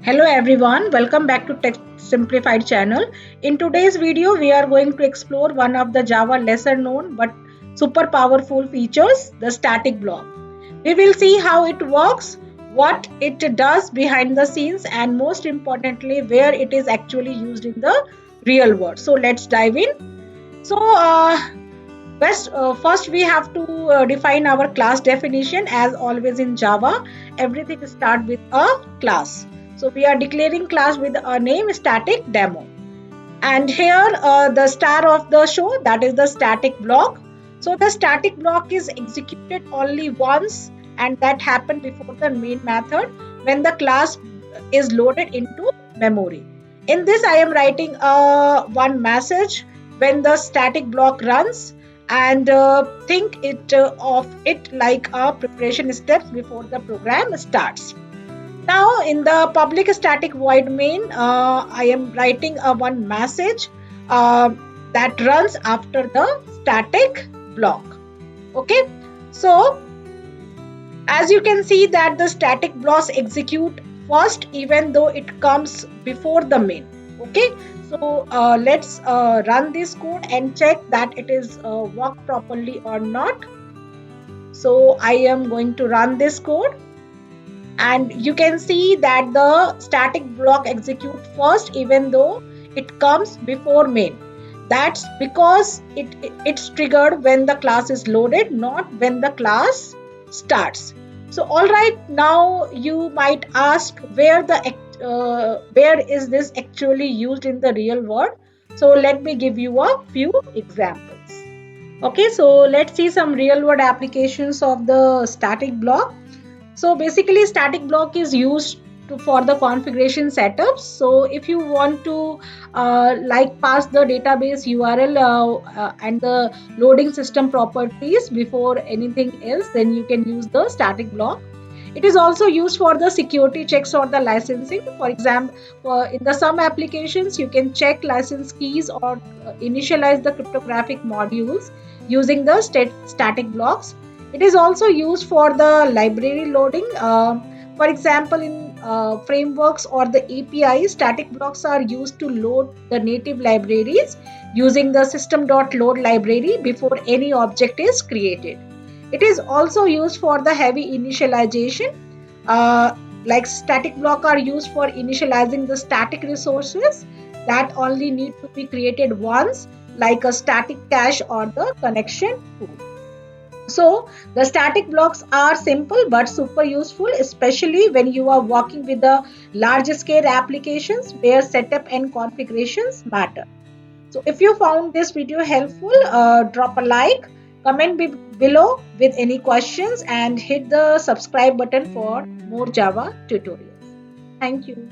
Hello everyone, welcome back to Tech Simplified channel. In today's video, we are going to explore one of the Java lesser known but super powerful features, the static block. We will see how it works, what it does behind the scenes, and most importantly, where it is actually used in the real world. So let's dive in. First we have to define our class definition. As always in Java, everything starts with a class. So we are declaring class with a name static demo. And here the star of the show, that is the static block. So the static block is executed only once, and that happened before the main method when the class is loaded into memory. In this I am writing one message when the static block runs, and think of it like a preparation steps before the program starts. Now in the public static void main, I am writing a one message uh, that runs after the static block. Okay, so as you can see that the static blocks execute first even though it comes before the main. Okay, so let's run this code and check that it is work properly or not. So I am going to run this code, and you can see that the static block execute first even though it comes before main. That's because it's triggered when the class is loaded, not when the class starts. So all right, now you might ask where is this actually used in the real world. So let me give you a few examples. Okay, so let's see some real world applications of the static block. So basically static block is used for the configuration setups. So if you want to pass the database URL and the loading system properties before anything else, then you can use the static block. It is also used for the security checks or the licensing. For example, in the some applications, you can check license keys or initialize the cryptographic modules using the static blocks. It is also used for the library loading. For example, in frameworks or the API, static blocks are used to load the native libraries using the system.load library before any object is created. It is also used for the heavy initialization. Uh, like static block are used for initializing the static resources that only need to be created once, like a static cache or the connection tool. So the static blocks are simple but super useful, especially when you are working with the large scale applications where setup and configurations matter. So if you found this video helpful, drop a like, comment below with any questions, and hit the subscribe button for more Java tutorials. Thank you.